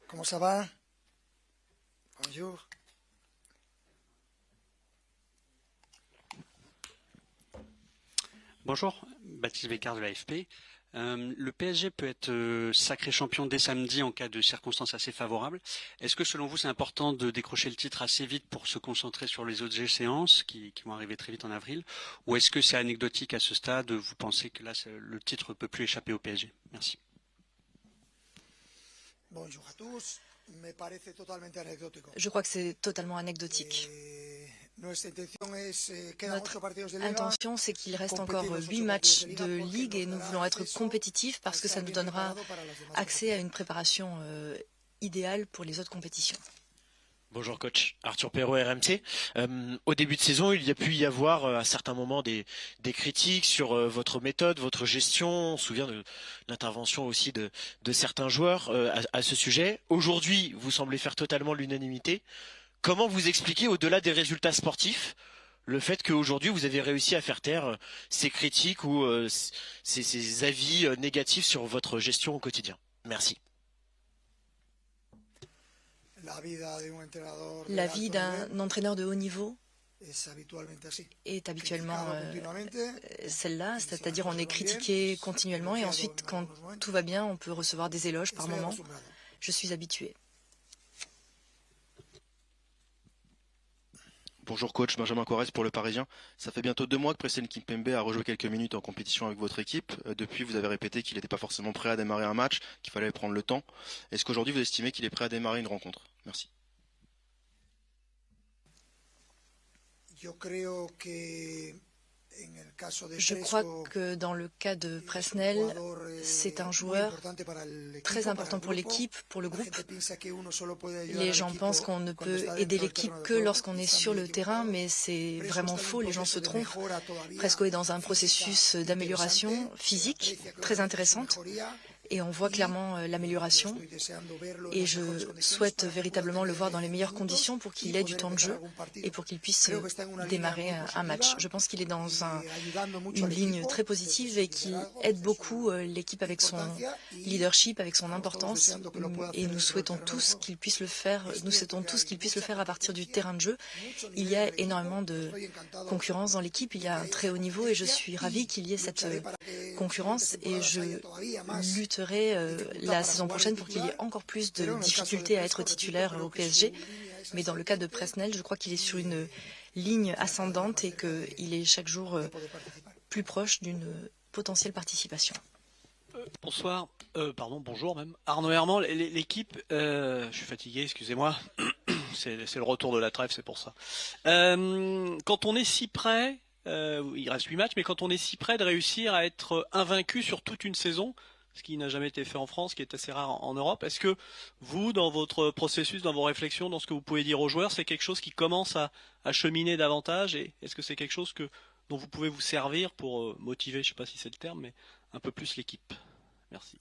Comment ça va? Bonjour. Bonjour, Baptiste Bécard de l'AFP. Le PSG peut être sacré champion dès samedi en cas de circonstances assez favorables. Est-ce que selon vous c'est important de décrocher le titre assez vite pour se concentrer sur les autres échéances qui vont arriver très vite en avril? Ou est-ce que c'est anecdotique à ce stade? Vous pensez que là le titre ne peut plus échapper au PSG? Merci. Bonjour à tous. Me parece totalmente anecdótico. Je crois que c'est totalement anecdotique. Nuestra intención es quedan Notre 8 partidos de liga. intention, c'est qu'il reste encore 8 matchs de Ligue et nous voulons être compétitifs parce que ça nous donnera accès à une préparation idéale pour les autres compétitions. Bonjour coach, Arthur Perrault RMC. Au début de saison, il y a pu y avoir à certains moments des critiques sur votre méthode, votre gestion. On se souvient de l'intervention aussi de certains joueurs à ce sujet. Aujourd'hui, vous semblez faire totalement l'unanimité. Comment vous expliquez, au-delà des résultats sportifs, le fait qu'aujourd'hui vous avez réussi à faire taire ces critiques ou ces avis négatifs sur votre gestion au quotidien? Merci. La vie d'un entraîneur de haut niveau est habituellement celle-là, c'est-à-dire on est critiqué continuellement et ensuite quand tout va bien, on peut recevoir des éloges par moment. Je suis habitué. Bonjour coach, Benjamin Corrèze pour Le Parisien. Ça fait bientôt 2 mois que Presnel Kimpembe a rejoué quelques minutes en compétition avec votre équipe. Depuis, vous avez répété qu'il n'était pas forcément prêt à démarrer un match, qu'il fallait prendre le temps. Est-ce qu'aujourd'hui vous estimez qu'il est prêt à démarrer une rencontre? Merci. Je crois que dans le cas de Presnel, c'est un joueur très important pour l'équipe, pour le groupe. Les gens pensent qu'on ne peut aider l'équipe que lorsqu'on est sur le terrain, mais c'est vraiment faux, les gens se trompent. Presco est dans un processus d'amélioration physique très intéressante. Et on voit clairement l'amélioration. Et je souhaite véritablement le voir dans les meilleures conditions pour qu'il ait du temps de jeu et pour qu'il puisse démarrer un match. Je pense qu'il est dans une ligne très positive et qui aide beaucoup l'équipe avec son leadership, avec son importance. Et nous souhaitons tous qu'il puisse le faire. Nous souhaitons tous qu'il puisse le faire à partir du terrain de jeu. Il y a énormément de concurrence dans l'équipe. Il y a un très haut niveau et je suis ravie qu'il y ait cette concurrence et je lutterai la saison prochaine pour qu'il y ait encore plus de difficultés à être titulaire au PSG. Mais dans le cas de Presnel, je crois qu'il est sur une ligne ascendante et qu'il est chaque jour plus proche d'une potentielle participation. Bonsoir, bonjour même. Arnaud Herman, l'équipe, je suis fatigué, excusez-moi. C'est le retour de la trêve, c'est pour ça. Quand on est si près, il reste 8 matchs, mais quand on est si près de réussir à être invaincu sur toute une saison, ce qui n'a jamais été fait en France, qui est assez rare en Europe. Est-ce que vous, dans votre processus, dans vos réflexions, dans ce que vous pouvez dire aux joueurs, c'est quelque chose qui commence à cheminer davantage? Et est-ce que c'est quelque chose dont vous pouvez vous servir pour motiver, je ne sais pas si c'est le terme, mais un peu plus l'équipe? Merci.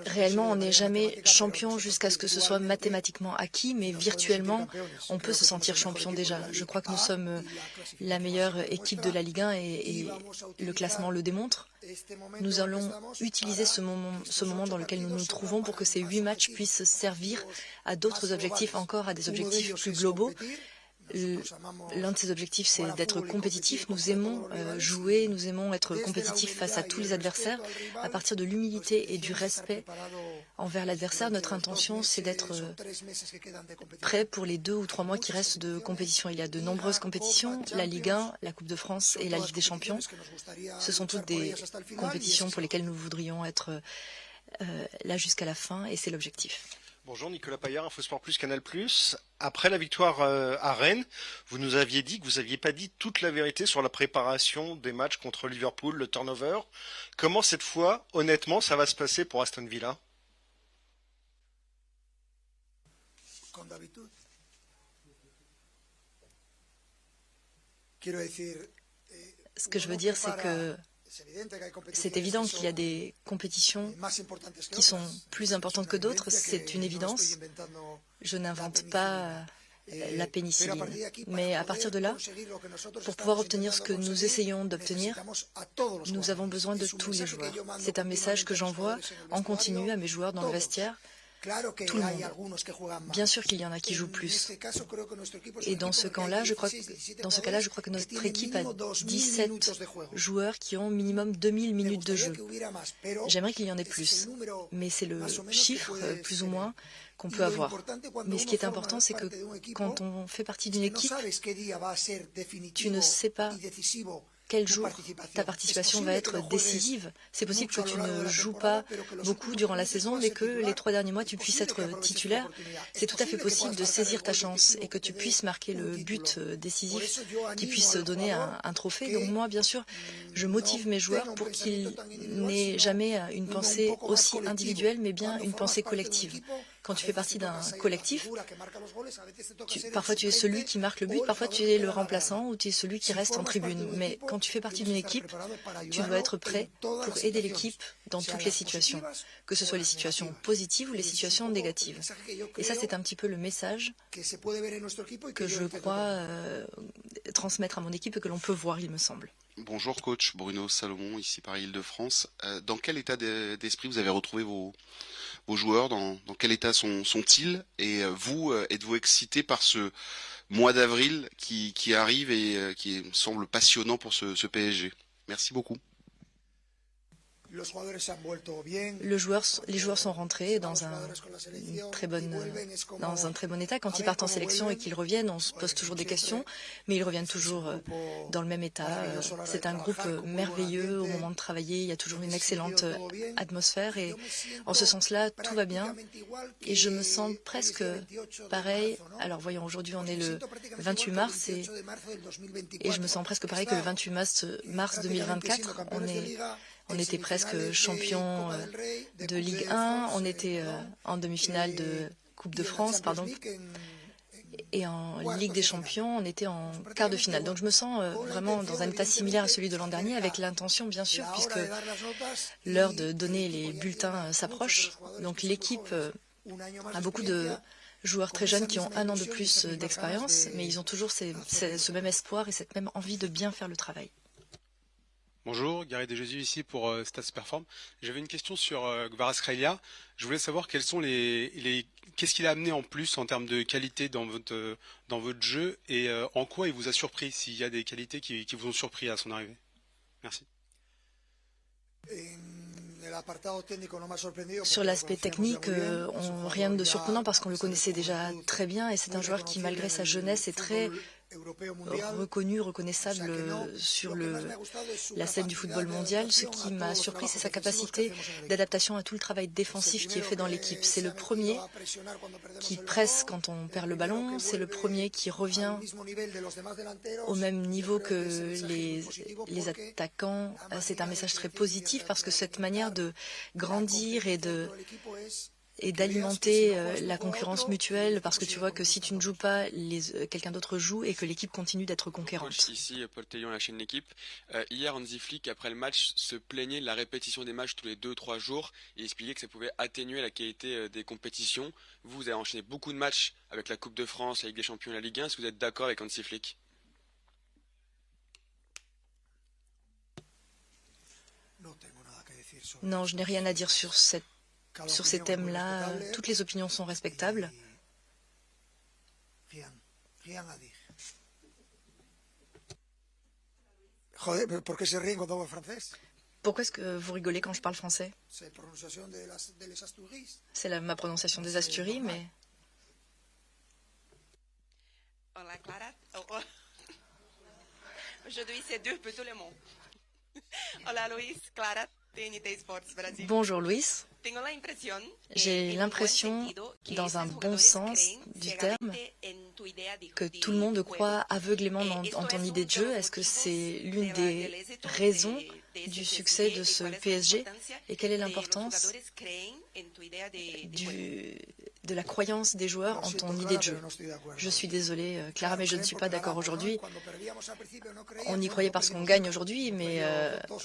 Réellement, on n'est jamais champion jusqu'à ce que ce soit mathématiquement acquis, mais virtuellement, on peut se sentir champion déjà. Je crois que nous sommes la meilleure équipe de la Ligue 1 et le classement le démontre. Nous allons utiliser ce moment dans lequel nous nous trouvons pour que ces 8 matchs puissent servir à d'autres objectifs encore, à des objectifs plus globaux. L'un de ces objectifs, c'est d'être compétitif. Nous aimons jouer, nous aimons être compétitifs face à tous les adversaires. À partir de l'humilité et du respect envers l'adversaire, notre intention, c'est d'être prêt pour les 2 ou 3 mois qui restent de compétition. Il y a de nombreuses compétitions, la Ligue 1, la Coupe de France et la Ligue des Champions. Ce sont toutes des compétitions pour lesquelles nous voudrions être là jusqu'à la fin et c'est l'objectif. Bonjour, Nicolas Paillard, Infosport Plus, Canal+. Après la victoire à Rennes, vous nous aviez dit que vous n'aviez pas dit toute la vérité sur la préparation des matchs contre Liverpool, le turnover. Comment cette fois, honnêtement, ça va se passer pour Aston Villa? Ce que je veux dire, c'est que c'est évident qu'il y a des compétitions qui sont plus importantes que d'autres, c'est une évidence. Je n'invente pas la pénicilline. Mais à partir de là, pour pouvoir obtenir ce que nous essayons d'obtenir, nous avons besoin de tous les joueurs. C'est un message que j'envoie en continu à mes joueurs dans le vestiaire. Tout le monde. Bien sûr qu'il y en a qui jouent plus. Et dans ce cas-là, je crois que notre équipe a 17 joueurs qui ont minimum 2000 minutes de jeu. J'aimerais qu'il y en ait plus, mais c'est le chiffre, plus ou moins, qu'on peut avoir. Mais ce qui est important, c'est que quand on fait partie d'une équipe, tu ne sais pas quel jour ta participation va être décisive. C'est possible que tu ne joues pas beaucoup durant la saison, mais que les 3 derniers mois, tu puisses être titulaire. C'est tout à fait possible de saisir ta chance et que tu puisses marquer le but décisif qui puisse donner un trophée. Donc moi, bien sûr, je motive mes joueurs pour qu'ils n'aient jamais une pensée aussi individuelle, mais bien une pensée collective. Quand tu fais partie d'un collectif, parfois tu es celui qui marque le but, parfois tu es le remplaçant ou tu es celui qui reste en tribune. Mais quand tu fais partie d'une équipe, tu dois être prêt pour aider l'équipe dans toutes les situations, que ce soit les situations positives ou les situations négatives. Et ça, c'est un petit peu le message que je crois transmettre à mon équipe et que l'on peut voir, il me semble. Bonjour coach, Bruno Salomon, ici par Île-de-France. Dans quel état d'esprit vous avez retrouvé vos joueurs, dans quel état sont-ils? Et vous, êtes-vous excité par ce mois d'avril qui arrive et qui semble passionnant pour ce PSG? Merci beaucoup. Les joueurs sont rentrés dans un très bon état. Quand ils partent en sélection et qu'ils reviennent, on se pose toujours des questions, mais ils reviennent toujours dans le même état. C'est un groupe merveilleux au moment de travailler. Il y a toujours une excellente atmosphère et en ce sens-là, tout va bien. Et je me sens presque pareil. Alors voyons, aujourd'hui on est le 28 mars et je me sens presque pareil que le 28 mars 2024. On était presque champion de Ligue 1, on était en demi-finale de Coupe de France, et en Ligue des Champions, on était en quart de finale. Donc je me sens vraiment dans un état similaire à celui de l'an dernier, avec l'intention, bien sûr, puisque l'heure de donner les bulletins s'approche. Donc l'équipe a beaucoup de joueurs très jeunes qui ont 1 an de plus d'expérience, mais ils ont toujours ce même espoir et cette même envie de bien faire le travail. Bonjour, Gary De Jésus ici pour Stats Perform. J'avais une question sur Kvaratskhelia. Je voulais savoir quels sont qu'est-ce qu'il a amené en plus en termes de qualité dans votre jeu et en quoi il vous a surpris, s'il y a des qualités qui vous ont surpris à son arrivée. Merci. Sur l'aspect technique, rien de surprenant parce qu'on le connaissait déjà très bien et c'est un joueur qui, malgré sa jeunesse, est très reconnaissable sur la scène du football mondial. Ce qui m'a surpris, c'est sa capacité d'adaptation à tout le travail défensif qui est fait dans l'équipe. C'est le premier qui presse quand on perd le ballon, c'est le premier qui revient au même niveau que les attaquants. C'est un message très positif parce que cette manière de grandir et d'alimenter la concurrence mutuelle, parce que tu vois que si tu ne joues pas, quelqu'un d'autre joue et que l'équipe continue d'être conquérante. Coach, ici Paul Taillon, la chaîne L'équipe. Hier, Hansi Flick, après le match, se plaignait de la répétition des matchs tous les 2-3 jours et expliquait que ça pouvait atténuer la qualité des compétitions. Vous avez enchaîné beaucoup de matchs avec la Coupe de France, la Ligue des Champions et la Ligue 1. Est-ce que vous êtes d'accord avec Hansi Flick? Non, je n'ai rien à dire sur ces thèmes-là. Toutes les opinions sont respectables. Pourquoi est-ce que vous rigolez quand je parle français? C'est ma prononciation des Asturies, mais... Hola, Clara. Aujourd'hui, c'est deux pour tout le monde. Hola, Luis, Clara. Bonjour Luis, j'ai l'impression, dans un bon sens du terme, que tout le monde croit aveuglément en ton idée de jeu. Est-ce que c'est l'une des raisons du succès de ce PSG? Et quelle est l'importance de la croyance des joueurs en ton idée de jeu? Je suis désolée, Clara, mais je ne suis pas d'accord aujourd'hui. On y croyait parce qu'on gagne aujourd'hui, mais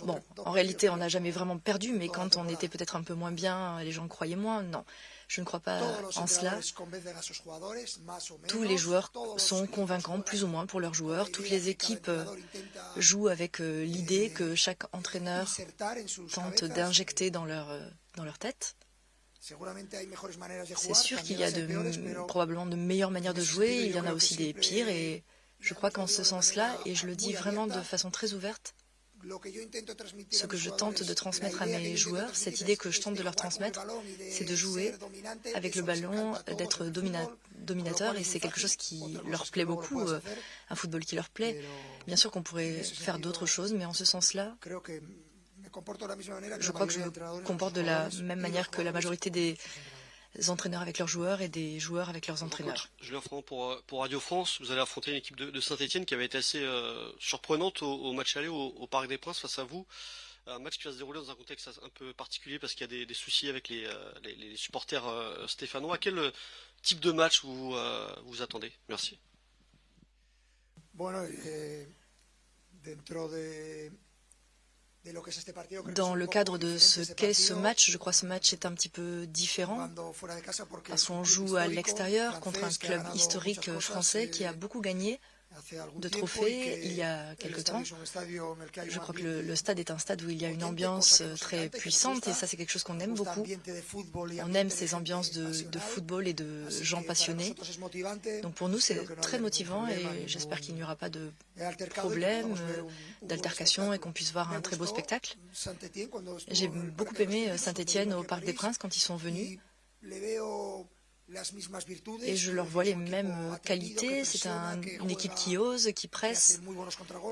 bon, en réalité, on n'a jamais vraiment perdu, mais quand on était peut-être un peu moins bien, les gens croyaient moins. Non, Je ne crois pas en cela. Tous les joueurs sont convaincants, plus ou moins, pour leurs joueurs. Toutes les équipes jouent avec l'idée que chaque entraîneur tente d'injecter dans leur tête. C'est sûr qu'il y a probablement de meilleures manières de jouer, il y en a aussi des pires, et je crois qu'en ce sens-là, et je le dis vraiment de façon très ouverte, ce que je tente de transmettre à mes joueurs, cette idée que je tente de leur transmettre, c'est de jouer avec le ballon, d'être dominateur, et c'est quelque chose qui leur plaît beaucoup, un football qui leur plaît. Bien sûr qu'on pourrait faire d'autres choses, mais en ce sens-là, je crois que je me comporte de la même manière que la majorité des entraîneurs avec leurs joueurs et des joueurs avec leurs entraîneurs. Julien Franc pour Radio France. Vous allez affronter une équipe de Saint-Etienne qui avait été assez surprenante au match aller au Parc des Princes face à vous. Un match qui va se dérouler dans un contexte un peu particulier parce qu'il y a des soucis avec les supporters stéphanois. Quel type de match vous attendez? Merci. Dans le cadre de ce qu'est ce match, je crois que ce match est un petit peu différent parce qu'on joue à l'extérieur contre un club historique français qui a beaucoup gagné de trophées il y a quelque temps. Je crois que le stade est un stade où il y a une ambiance très puissante et ça c'est quelque chose qu'on aime beaucoup. On aime ces ambiances de football et de gens passionnés. Donc pour nous c'est très motivant et j'espère qu'il n'y aura pas de problème, d'altercation et qu'on puisse voir un très beau spectacle. J'ai beaucoup aimé Saint-Etienne au Parc des Princes quand ils sont venus. Et je leur vois les mêmes qualités. C'est une équipe qui ose, qui presse,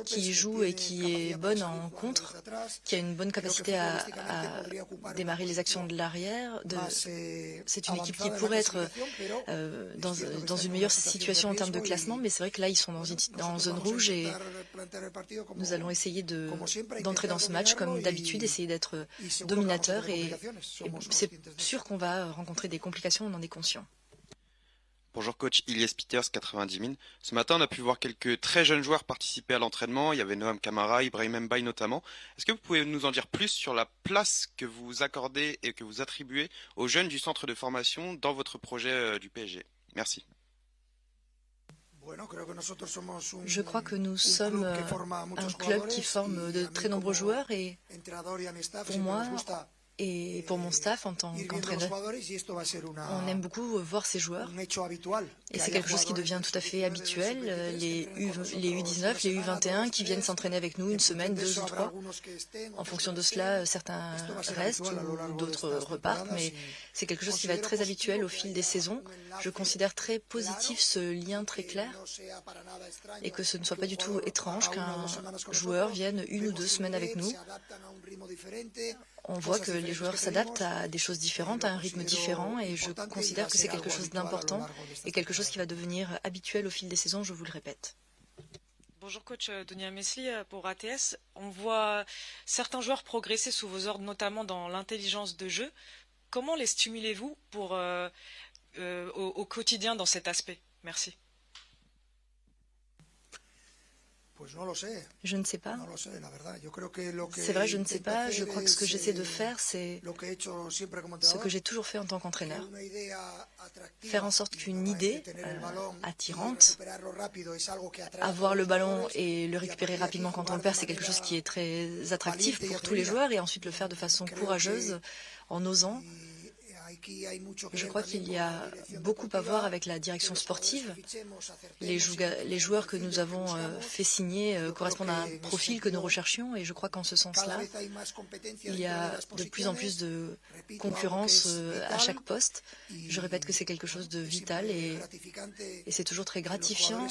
qui joue et qui est bonne en contre, qui a une bonne capacité à démarrer les actions de l'arrière. C'est une équipe qui pourrait être dans une meilleure situation en termes de classement, mais c'est vrai que là, ils sont en zone rouge et nous allons essayer d'entrer dans ce match comme d'habitude, essayer d'être dominateur et c'est sûr qu'on va rencontrer des complications, on en est conscient. Bonjour coach, Ilyes Peters, 90 000. Ce matin, on a pu voir quelques très jeunes joueurs participer à l'entraînement. Il y avait Noam Camara, Ibrahim Mbaye notamment. Est-ce que vous pouvez nous en dire plus sur la place que vous accordez et que vous attribuez aux jeunes du centre de formation dans votre projet du PSG? Merci. Je crois que nous sommes un club qui forme de très nombreux joueurs et pour moi et pour mon staff en tant qu'entraîneur, on aime beaucoup voir ces joueurs et c'est quelque chose qui devient tout à fait habituel. Les U19, les U21 qui viennent s'entraîner avec nous une semaine, 2 ou 3. En fonction de cela, certains restent ou d'autres repartent, mais c'est quelque chose qui va être très habituel au fil des saisons. Je considère très positif ce lien très clair et que ce ne soit pas du tout étrange qu'un joueur vienne 1 ou 2 semaines avec nous. On voit que les joueurs s'adaptent à des choses différentes, à un rythme différent, et je considère que c'est quelque chose d'important et quelque chose qui va devenir habituel au fil des saisons, je vous le répète. Bonjour coach, Donia Mesli pour ATS. On voit certains joueurs progresser sous vos ordres, notamment dans l'intelligence de jeu. Comment les stimulez-vous au quotidien dans cet aspect? Merci. Je ne sais pas. C'est vrai, je ne sais pas. Je crois que ce que j'essaie de faire, c'est ce que j'ai toujours fait en tant qu'entraîneur. Faire en sorte qu'une idée attirante, avoir le ballon et le récupérer rapidement quand on le perd, c'est quelque chose qui est très attractif pour tous les joueurs et ensuite le faire de façon courageuse, en osant. Je crois qu'il y a beaucoup à voir avec la direction sportive. Les joueurs que nous avons fait signer correspondent à un profil que nous recherchions et je crois qu'en ce sens-là, il y a de plus en plus de concurrence à chaque poste. Je répète que c'est quelque chose de vital et c'est toujours très gratifiant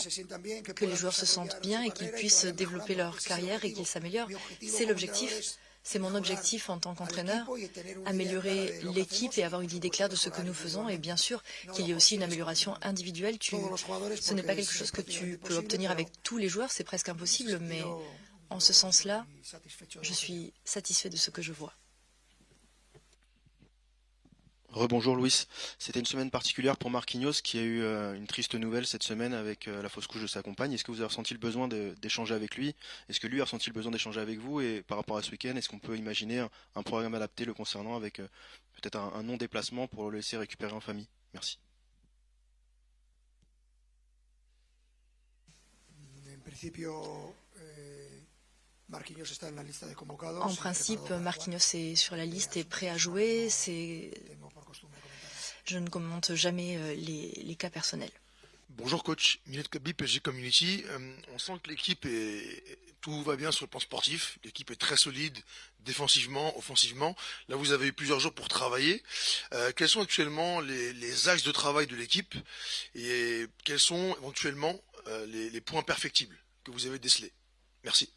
que les joueurs se sentent bien et qu'ils puissent développer leur carrière et qu'ils s'améliorent. C'est l'objectif. C'est mon objectif en tant qu'entraîneur, améliorer l'équipe et avoir une idée claire de ce que nous faisons. Et bien sûr qu'il y a aussi une amélioration individuelle. Ce n'est pas quelque chose que tu peux obtenir avec tous les joueurs, c'est presque impossible, mais en ce sens-là, je suis satisfait de ce que je vois. Rebonjour Luis. C'était une semaine particulière pour Marquinhos qui a eu une triste nouvelle cette semaine avec la fausse couche de sa compagne. Est-ce que vous avez ressenti le besoin d'échanger avec lui? Est-ce que lui a ressenti le besoin d'échanger avec vous? Et par rapport à ce week-end, est-ce qu'on peut imaginer un programme adapté le concernant avec peut-être un non-déplacement pour le laisser récupérer en famille? Merci. En principe, Marquinhos est sur la liste et prêt à jouer. Je ne commente jamais les cas personnels. Bonjour coach, Millet Kabi, PSG Community. On sent que l'équipe tout va bien sur le plan sportif. L'équipe est très solide, défensivement, offensivement. Là, vous avez eu plusieurs jours pour travailler. Quels sont actuellement les axes de travail de l'équipe et quels sont éventuellement les points perfectibles que vous avez décelés? Merci.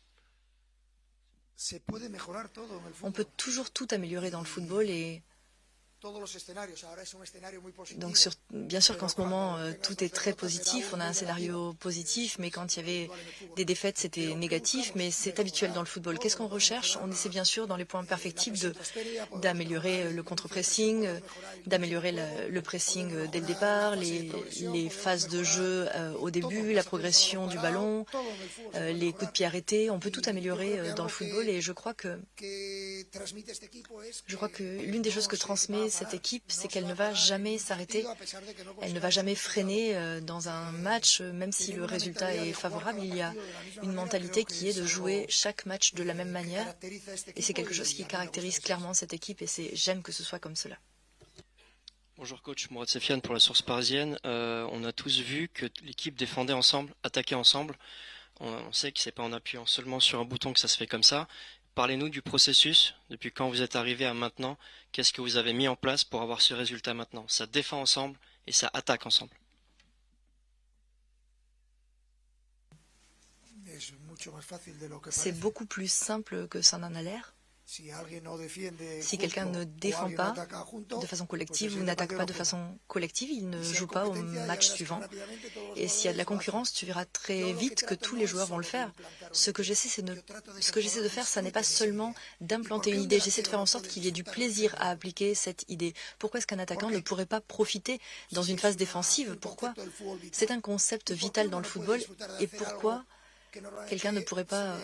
On peut toujours tout améliorer dans le football et donc bien sûr qu'en ce moment tout est très positif, on a un scénario positif, mais quand il y avait des défaites c'était négatif, mais c'est habituel dans le football. Qu'est-ce qu'on recherche? On essaie bien sûr dans les points perfectibles d'améliorer le contre-pressing, d'améliorer le pressing dès le départ, les phases de jeu au début, la progression du ballon, les coups de pied arrêtés. On peut tout améliorer dans le football et je crois que l'une des choses que transmet cette équipe, c'est qu'elle ne va jamais s'arrêter, elle ne va jamais freiner dans un match, même si le résultat est favorable. Il y a une mentalité qui est de jouer chaque match de la même manière et c'est quelque chose qui caractérise clairement cette équipe et j'aime que ce soit comme cela. Bonjour coach, Mourad Sefiane pour la Source Parisienne. On a tous vu que l'équipe défendait ensemble, attaquait ensemble. On sait que c'est pas en appuyant seulement sur un bouton que ça se fait comme ça. Parlez-nous du processus, depuis quand vous êtes arrivé à maintenant, qu'est-ce que vous avez mis en place pour avoir ce résultat maintenant? Ça défend ensemble et ça attaque ensemble. C'est beaucoup plus simple que ça n'en a l'air. Si quelqu'un ne défend pas de façon collective ou n'attaque pas de façon collective, il ne joue pas au match suivant. Et s'il y a de la concurrence, tu verras très vite que tous les joueurs vont le faire. Ce que j'essaie de faire, ça n'est pas seulement d'implanter une idée, j'essaie de faire en sorte qu'il y ait du plaisir à appliquer cette idée. Pourquoi est-ce qu'un attaquant ne pourrait pas profiter dans une phase défensive? Pourquoi? C'est un concept vital dans le football. Et pourquoi quelqu'un ne pourrait pas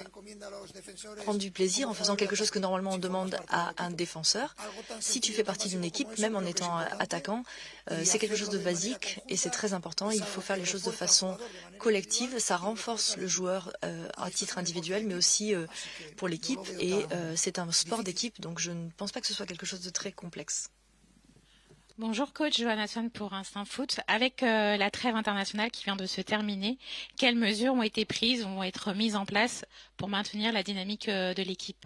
prendre du plaisir en faisant quelque chose que normalement on demande à un défenseur? Si tu fais partie d'une équipe, même en étant attaquant, c'est quelque chose de basique et c'est très important. Il faut faire les choses de façon collective. Ça renforce le joueur à titre individuel, mais aussi pour l'équipe. Et c'est un sport d'équipe, donc je ne pense pas que ce soit quelque chose de très complexe. Bonjour coach, Johanna Swan pour Instinct Foot. Avec la trêve internationale qui vient de se terminer, quelles mesures ont été prises, vont être mises en place pour maintenir la dynamique de l'équipe?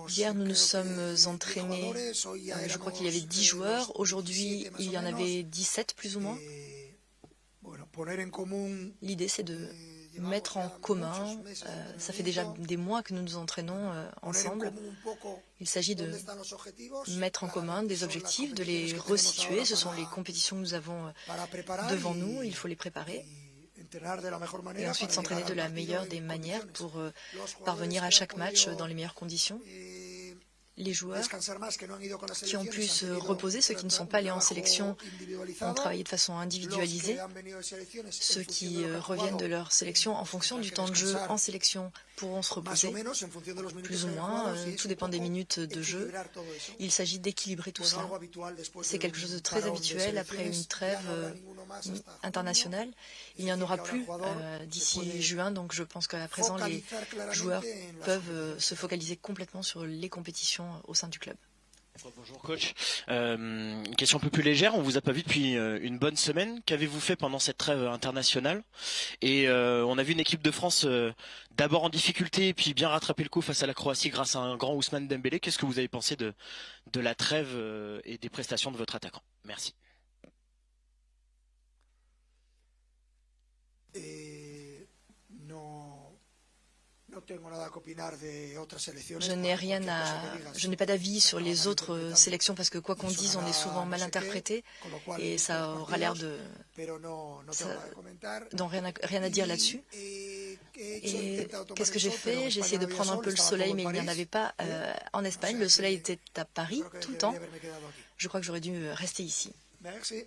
Hier, nous nous sommes entraînés, je crois qu'il y avait 10 joueurs. Aujourd'hui, il y en avait 17 plus ou moins. L'idée, c'est de mettre en commun, ça fait déjà des mois que nous nous entraînons ensemble. Il s'agit de mettre en commun des objectifs, de les resituer. Ce sont les compétitions que nous avons devant nous, il faut les préparer. Et ensuite s'entraîner de la meilleure des manières pour parvenir à chaque match dans les meilleures conditions. Les joueurs qui ont pu se reposer, ceux qui ne sont pas allés en sélection, ont travaillé de façon individualisée. Ceux qui reviennent de leur sélection en fonction du temps de jeu en sélection pourront se reposer, plus ou moins, tout dépend des minutes de jeu. Il s'agit d'équilibrer tout ça. C'est quelque chose de très habituel après une trêve internationale. Il n'y en aura plus d'ici juin, donc je pense qu'à présent les joueurs peuvent se focaliser complètement sur les compétitions au sein du club. Bonjour coach. Une question un peu plus légère. On vous a pas vu depuis une bonne semaine. Qu'avez-vous fait pendant cette trêve internationale? Et on a vu une équipe de France d'abord en difficulté et puis bien rattraper le coup face à la Croatie grâce à un grand Ousmane Dembélé. Qu'est-ce que vous avez pensé de la trêve et des prestations de votre attaquant? Merci. Je n'ai pas d'avis sur les autres sélections parce que quoi qu'on dise, on est souvent mal interprété et ça aura l'air rien à dire là-dessus. Et qu'est-ce que j'ai fait? J'ai essayé de prendre un peu le soleil, mais il n'y en avait pas en Espagne. Le soleil était à Paris tout le temps. Je crois que j'aurais dû rester ici. Merci.